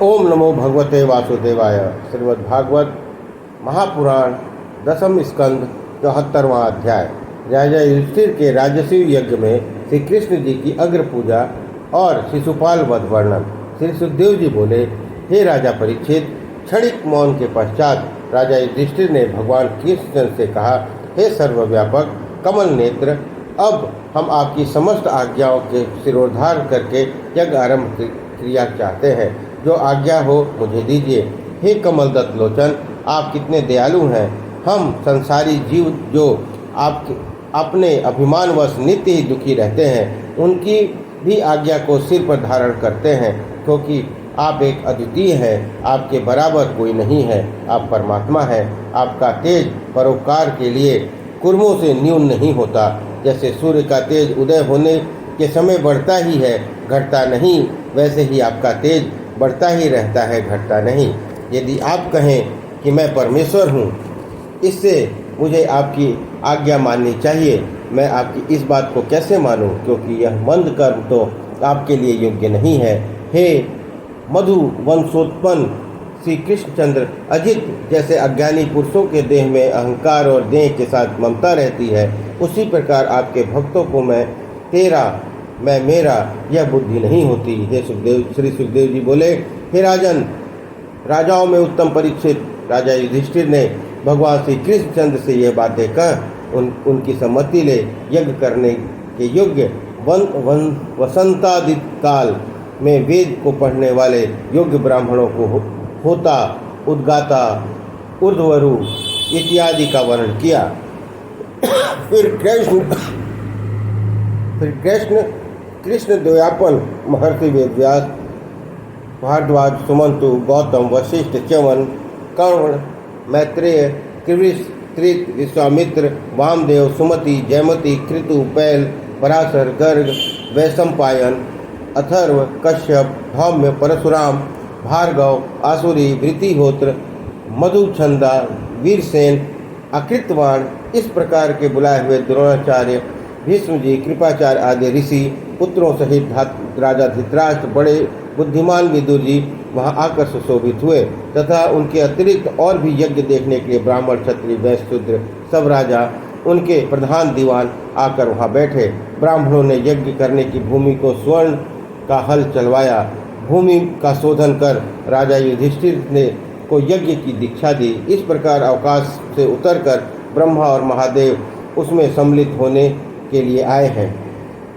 ओम नमो भगवते वासुदेवाय। श्रीमद् भागवत महापुराण दसम स्कंद 74वां अध्याय। राजा युधिष्ठिर के राजस्व यज्ञ में श्री कृष्ण जी की अग्र पूजा और शिशुपाल वध वर्णन। श्री सुखदेव जी बोले, हे राजा परीक्षित, क्षणिक मौन के पश्चात राजा युधिष्ठिर ने भगवान कृष्ण से कहा, हे सर्वव्यापक कमल नेत्र, अब हम आपकी समस्त आज्ञाओं के सिरोधार करके यज्ञ आरंभ क्रिया चाहते हैं। जो आज्ञा हो मुझे दीजिए। हे कमलदत्त लोचन, आप कितने दयालु हैं। हम संसारी जीव जो आपके अपने अभिमानवश नित्य ही दुखी रहते हैं, उनकी भी आज्ञा को सिर पर धारण करते हैं, क्योंकि आप एक अद्वितीय हैं। आपके बराबर कोई नहीं है। आप परमात्मा हैं। आपका तेज परोपकार के लिए कुर्मों से न्यून नहीं होता। जैसे सूर्य का तेज उदय होने के समय बढ़ता ही है, घटता नहीं, वैसे ही आपका तेज बढ़ता ही रहता है, घटता नहीं। यदि आप कहें कि मैं परमेश्वर हूँ, इससे मुझे आपकी आज्ञा माननी चाहिए। मैं आपकी इस बात को कैसे मानूं, क्योंकि यह मंद कर्म तो आपके लिए योग्य नहीं है। हे मधु वंशोत्पन्न श्री कृष्णचंद्र, अजित जैसे अज्ञानी पुरुषों के देह में अहंकार और देह के साथ ममता रहती है, उसी प्रकार आपके भक्तों को मैं तेरा, मैं मेरा, यह बुद्धि नहीं होती। हे सुखदेव, श्री सुखदेव जी बोले, हे राजन, राजाओं में उत्तम परीक्षित, राजा युधिष्ठिर ने भगवान श्री कृष्णचंद्र से यह बातें कह उनकी सम्मति ले यज्ञ करने के योग्य वसंतादित काल में वेद को पढ़ने वाले योग्य ब्राह्मणों को होता, उद्गाता, ऊर्ध्वरु इत्यादि का वर्णन किया। फिर कृष्ण द्वयापन महर्षि वेदव्यास, भारद्वाज, सुमंतु, गौतम, वशिष्ठ, च्यवन, कर्ण, मैत्रेय, कृष, त्रित, विश्वामित्र, वामदेव, सुमति, जयमती, कृतु, पैल, पराशर, गर्ग, वैशंपायन, अथर्व, कश्यप, धौम्य, परशुराम, भार्गव, आसुरी, वृतिहोत्र, मधुछंदा, वीरसेन, अकृतवाण, इस प्रकार के बुलाए हुए द्रोणाचार्य, भीष्म जी, कृपाचार्य आदि ऋषि पुत्रों सहित राजा धृतराष्ट्र, बड़े बुद्धिमान विदुर जी वहां आकर सुशोभित हुए, तथा उनके अतिरिक्त और भी यज्ञ देखने के लिए ब्राह्मण, क्षत्रिय, वैश्य, शूद्र सब राजा, उनके प्रधान दीवान आकर वहां बैठे। ब्राह्मणों ने यज्ञ करने की भूमि को स्वर्ण का हल चलवाया। भूमि का शोधन कर राजा युधिष्ठिर ने को यज्ञ की दीक्षा दी। इस प्रकार अवकाश से उतरकर ब्रह्मा और महादेव उसमें सम्मिलित होने के लिए आए हैं।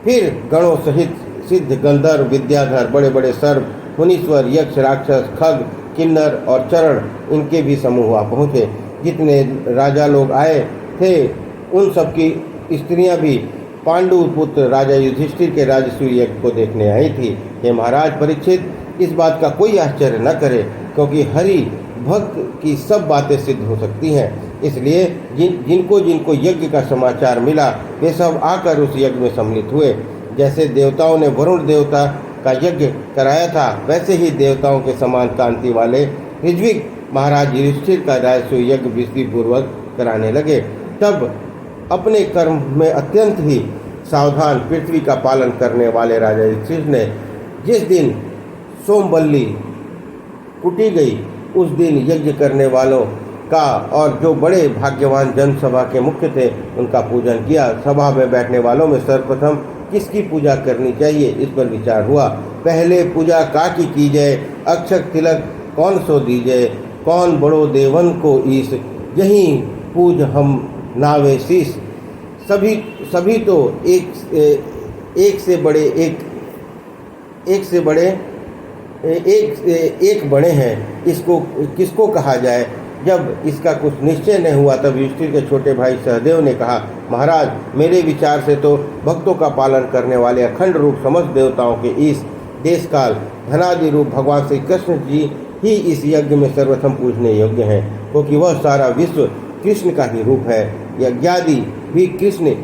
फिर गणों सहित सिद्ध, गंधर्व, विद्याधर, बड़े बड़े सर्प, मुनीश्वर, यक्ष, राक्षस, खग, किन्नर और चरण, इनके भी समूह वहाँ पहुँचे। जितने राजा लोग आए थे, उन सबकी स्त्रियां भी पांडु पुत्र राजा युधिष्ठिर के राजसूय यज्ञ को देखने आई थी। हे महाराज परीक्षित, इस बात का कोई आश्चर्य न करे, क्योंकि हरि भक्त की सब बातें सिद्ध हो सकती हैं। इसलिए जिनको यज्ञ का समाचार मिला, वे सब आकर उस यज्ञ में सम्मिलित हुए। जैसे देवताओं ने वरुण देवता का यज्ञ कराया था, वैसे ही देवताओं के समान कांति वाले ऋज्विक महाराज युधिष्ठिर का राजसूय यज्ञ विधि पूर्वक कराने लगे। तब अपने कर्म में अत्यंत ही सावधान, पृथ्वी का पालन करने वाले राजा युधिष्ठिर ने जिस दिन सोमवल्ली कुटी गई, उस दिन यज्ञ करने वालों का और जो बड़े भाग्यवान जनसभा के मुख्य थे, उनका पूजन किया। सभा में बैठने वालों में सर्वप्रथम किसकी पूजा करनी चाहिए, इस पर विचार हुआ। पहले पूजा काकी की जाए, अक्षत तिलक कौन सो दीजिए, कौन बड़ो देवन को ईश, यही पूज हम नावे शीश। सभी तो एक बड़े हैं, इसको किसको कहा जाए। जब इसका कुछ निश्चय नहीं हुआ, तब युधिष्ठिर के छोटे भाई सहदेव ने कहा, महाराज, मेरे विचार से तो भक्तों का पालन करने वाले अखंड रूप समस्त देवताओं के इस देश काल धनादि रूप भगवान श्री कृष्ण जी ही इस यज्ञ में सर्वप्रथम पूजने योग्य हैं, क्योंकि वह सारा विश्व कृष्ण का ही रूप है। यज्ञादि भी कृष्ण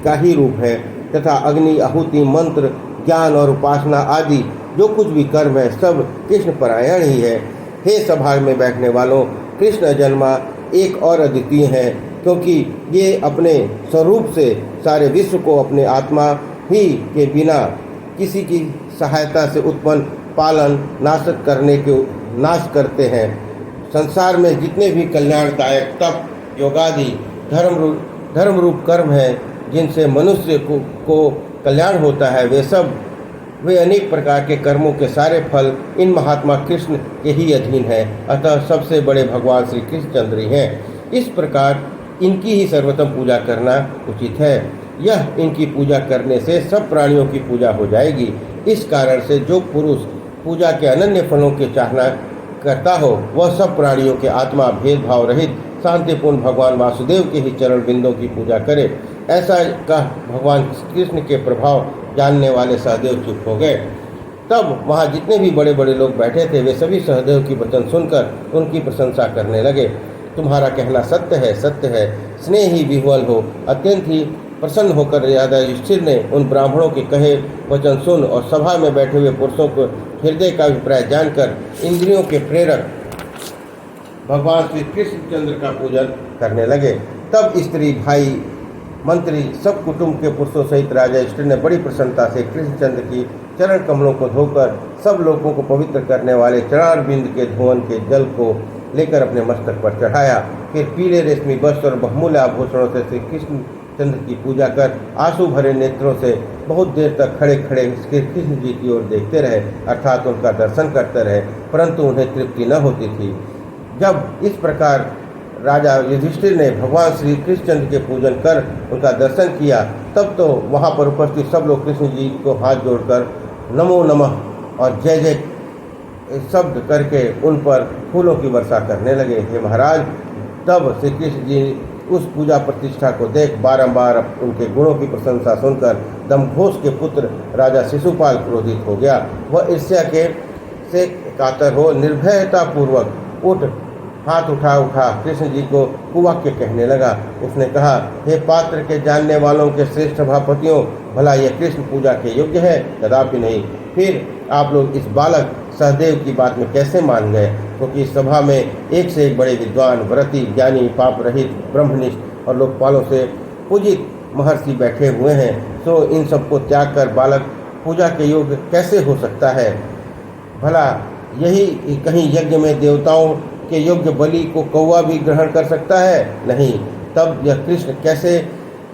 का ही रूप है, तथा अग्नि, आहुति, मंत्र, ज्ञान और उपासना आदि जो कुछ भी कर्म है, सब कृष्ण परायण ही है। हे सभा में बैठने वालों, कृष्ण जन्मा एक और अद्वितीय है, क्योंकि ये अपने स्वरूप से सारे विश्व को अपने आत्मा ही के बिना किसी की सहायता से उत्पन्न पालन नाश करते हैं। संसार में जितने भी कल्याणदायक तप, योगादि, धर्म रूप कर्म हैं जिनसे मनुष्य को कल्याण होता है, वे अनेक प्रकार के कर्मों के सारे फल इन महात्मा कृष्ण के ही अधीन है। अतः सबसे बड़े भगवान श्री कृष्णचंद्र ही हैं। इस प्रकार इनकी ही सर्वोत्तम पूजा करना उचित है। यह इनकी पूजा करने से सब प्राणियों की पूजा हो जाएगी। इस कारण से जो पुरुष पूजा के अनन्य फलों की चाहना करता हो, वह सब प्राणियों के आत्मा भेदभाव रहित शांतिपूर्ण भगवान वासुदेव के ही चरण बिंदों की पूजा करे। ऐसा कह भगवान कृष्ण के प्रभाव जानने वाले सहदेव चुप हो गए। तब वहाँ जितने भी बड़े बड़े लोग बैठे थे, वे सभी सहदेव की वचन सुनकर उनकी प्रशंसा करने लगे। तुम्हारा कहना सत्य है, स्नेह ही विह्वल हो। अत्यंत ही प्रसन्न होकर राजा युधिष्ठिर ने उन ब्राह्मणों के कहे वचन सुन और सभा में बैठे हुए पुरुषों को हृदय का अभिप्राय जानकर इंद्रियों के प्रेरक भगवान श्री कृष्णचंद्र का पूजन करने लगे। तब स्त्री, भाई, मंत्री, सब कुटुंब के पुरुषों सहित राजा युधिष्ठिर ने बड़ी प्रसन्नता से कृष्णचंद्र की चरण कमलों को धोकर सब लोगों को पवित्र करने वाले चरणारविंद के धुवन के जल को लेकर अपने मस्तक पर चढ़ाया। फिर पीले रेशमी वस्त्र और बहुमूल्य आभूषणों से श्री कृष्णचंद्र की पूजा कर आंसू भरे नेत्रों से बहुत देर तक खड़े खड़े श्री कृष्ण जी की ओर देखते रहे, अर्थात उनका दर्शन करते रहे, परंतु उन्हें तृप्ति न होती थी। जब इस प्रकार राजा युधिष्ठिर ने भगवान श्री कृष्णचंद्र के पूजन कर उनका दर्शन किया, तब तो वहाँ पर उपस्थित सब लोग कृष्ण जी को हाथ जोड़कर नमो नमः और जय जय शब्द करके उन पर फूलों की वर्षा करने लगे। हे महाराज, तब श्री कृष्ण जी उस पूजा प्रतिष्ठा को देख बारंबार उनके गुणों की प्रशंसा सुनकर दमघोष के पुत्र राजा शिशुपाल क्रोधित हो गया। वह ईर्ष्या से कातर हो निर्भयता पूर्वक हाथ उठा कृष्ण जी को कुवाक्य कहने लगा। उसने कहा, हे पात्र के जानने वालों के श्रेष्ठ सभापतियों, भला यह कृष्ण पूजा के योग्य है? कदापि नहीं। फिर आप लोग इस बालक सहदेव की बात में कैसे मान गए? क्योंकि इस सभा में एक से एक बड़े विद्वान, व्रती, ज्ञानी, पाप रहित, ब्रह्मनिष्ठ और लोकपालों से पूजित महर्षि बैठे हुए हैं, तो इन सबको त्याग कर बालक पूजा के योग्य कैसे हो सकता है? भला यही कहीं यज्ञ में देवताओं के योग्य बलि को कौवा भी ग्रहण कर सकता है? नहीं। तब यह कृष्ण कैसे,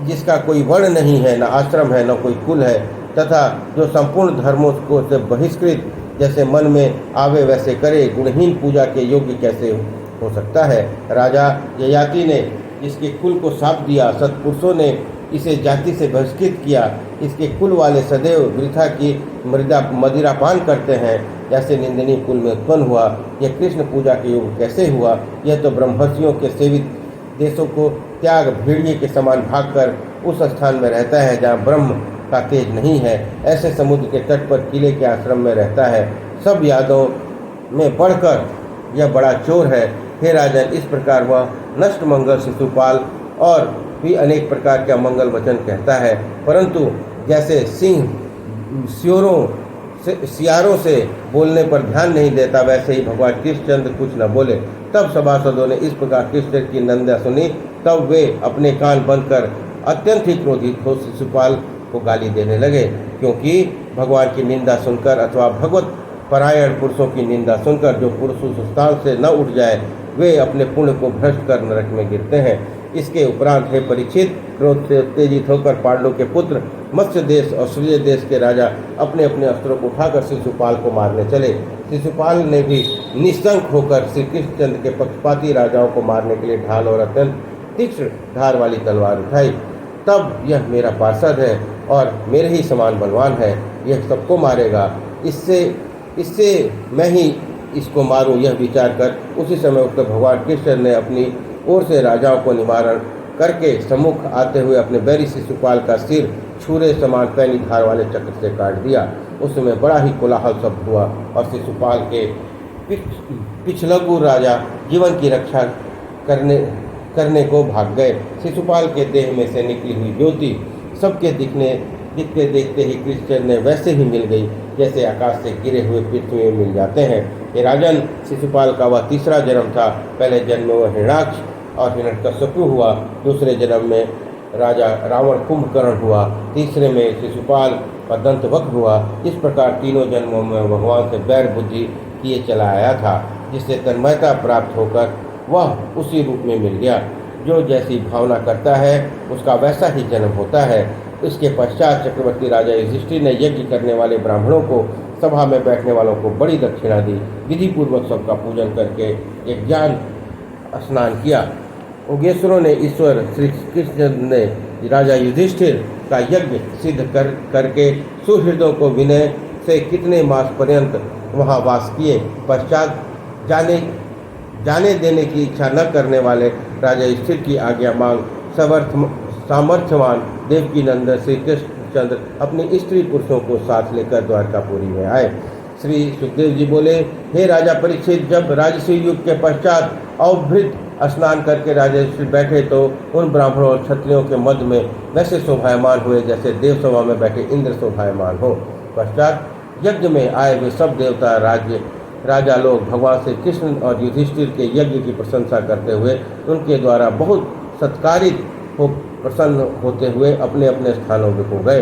जिसका कोई वर्ण नहीं है, न आश्रम है, न कोई कुल है, तथा जो संपूर्ण धर्मों को से बहिष्कृत, जैसे मन में आवे वैसे करे, गुणहीन पूजा के योग्य कैसे हो सकता है? राजा ययाति ने इसके कुल को शाप दिया, सत्पुरुषों ने इसे जाति से बहिष्कृत किया। इसके कुल वाले सदैव वृथा की मदिरापान करते हैं, जैसे निंदनीय कुल में उत्पन्न हुआ। यह कृष्ण पूजा के योग कैसे हुआ? यह तो ब्रह्मर्षियों के सेवित देशों को त्याग भेड़िए के समान भागकर उस स्थान में रहता है जहाँ ब्रह्म का तेज नहीं है। ऐसे समुद्र के तट पर किले के आश्रम में रहता है। सब यादों में बढ़कर यह बड़ा चोर है। हे राजन, इस प्रकार वह नष्ट मंगल शिशुपाल और भी अनेक प्रकार के अमंगल वचन कहता है, परंतु जैसे सिंह सियारों से बोलने पर ध्यान नहीं देता, वैसे ही भगवान कृष्णचंद्र कुछ न बोले। तब सभासदों ने इस प्रकार कृष्ण की निंदा सुनी। तब वे अपने कान बंद कर अत्यंत ही क्रोधित हो शिशुपाल को गाली देने लगे, क्योंकि भगवान की निंदा सुनकर अथवा भगवत परायण पुरुषों की निंदा सुनकर जो पुरुष उस स्थान से न उठ जाए, वे अपने पुण्य को भ्रष्ट कर नरक में गिरते हैं। इसके उपरांत हे परीक्षित, क्रोध से उत्तेजित होकर पांडु के पुत्र मत्स्य देश और सूर्य देश के राजा अपने अपने अस्त्रों को उठाकर शिशुपाल को मारने चले। शिशुपाल ने भी निशंक होकर श्री कृष्णचंद्र के पक्षपाती राजाओं को मारने के लिए ढाल और अत्यंत तीक्ष्ण धार वाली तलवार उठाई। तब यह मेरा पार्षद है और मेरे ही समान बलवान है, यह सबको मारेगा, इससे मैं ही इसको मारूं, यह विचार कर उसी समय उठकर भगवान कृष्ण ने अपनी ओर से राजाओं को निवारण करके सम्मुख आते हुए अपने बैरी शिशुपाल का सिर छुरे समान पैनी धार वाले चक्र से काट दिया। उस समय बड़ा ही कोलाहल शब्द हुआ और शिशुपाल के पिछलगु राजा जीवन की रक्षा करने को भाग गए। शिशुपाल के देह में से निकली हुई ज्योति सबके दिखते देखते ही कृष्ण ने वैसे ही मिल गई जैसे आकाश से गिरे हुए पृथ्वी में मिल जाते हैं। ये राजन, शिशुपाल का वह तीसरा जन्म था। पहले जन्म में वह हिरण्याक्ष और हिरण्यकश्यप हुआ, दूसरे जन्म में राजा रावण कुंभकर्ण हुआ, तीसरे में शिशुपाल और दंतवक्र हुआ। इस प्रकार तीनों जन्मों में भगवान से बैर बुद्धि किए चला आया था, जिससे तन्मयता प्राप्त होकर वह उसी रूप में मिल गया। जो जैसी भावना करता है उसका वैसा ही जन्म होता है। इसके पश्चात चक्रवर्ती राजा युधिष्ठिर ने यज्ञ करने वाले ब्राह्मणों को, सभा में बैठने वालों को बड़ी दक्षिणा दी। विधि पूर्वक सबका पूजन करके एक ज्ञान स्नान किया। योगेश्वरों ने ईश्वर श्री कृष्ण ने राजा युधिष्ठिर का यज्ञ सिद्ध करके सुहृदों को विनय से कितने मास पर्यंत वहाँ वास किए। पश्चात जाने देने की इच्छा न करने वाले राजा युधिष्ठिर की आज्ञा मांग सामर्थ्यवान देवकी नंदन श्री कृष्णचंद्र अपनी स्त्री पुरुषों को साथ लेकर द्वारकापुरी में आए। श्री सुखदेव जी बोले, हे राजा परीक्षित, जब राजसी युग के पश्चात अवभृत स्नान करके राजा युधिष्ठिर बैठे तो उन ब्राह्मणों और क्षत्रियों के मध्य में वैसे शोभायमान हुए जैसे देवसभा में बैठे इंद्र शोभायमान हो। पश्चात यज्ञ में आए हुए सब देवता राजा लोग भगवान श्री कृष्ण और युधिष्ठिर के यज्ञ की प्रशंसा करते हुए उनके द्वारा बहुत सत्कारित हो प्रसन्न होते हुए अपने अपने स्थानों में हो गए।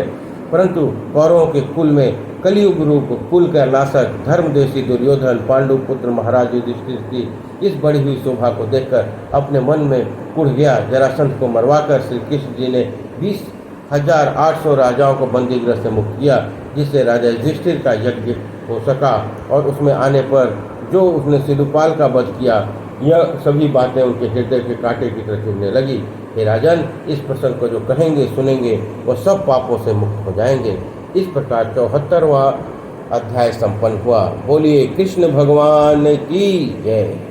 परंतु कौरवों के कुल में कलियुग रूप कुल का नाशक धर्मदेशी दुर्योधन पांडु पुत्र महाराज युधिष्ठिर की इस बढ़ी हुई शोभा को देखकर अपने मन में कुढ़ गया। जरासंध को मरवाकर श्री कृष्ण जी ने 20,800 राजाओं को बंदीगृह से मुक्त किया, जिससे राजा युधिष्ठिर का यज्ञ हो सका। और उसमें आने पर जो उसने शिशुपाल का वध किया, यह सभी बातें उनके हृदय के कांटे की तरह चुभने लगी। हे राजन, इस प्रसंग को जो कहेंगे सुनेंगे वह सब पापों से मुक्त हो जाएंगे। इस प्रकार 74वां अध्याय संपन्न हुआ। बोलिए कृष्ण भगवान की जय।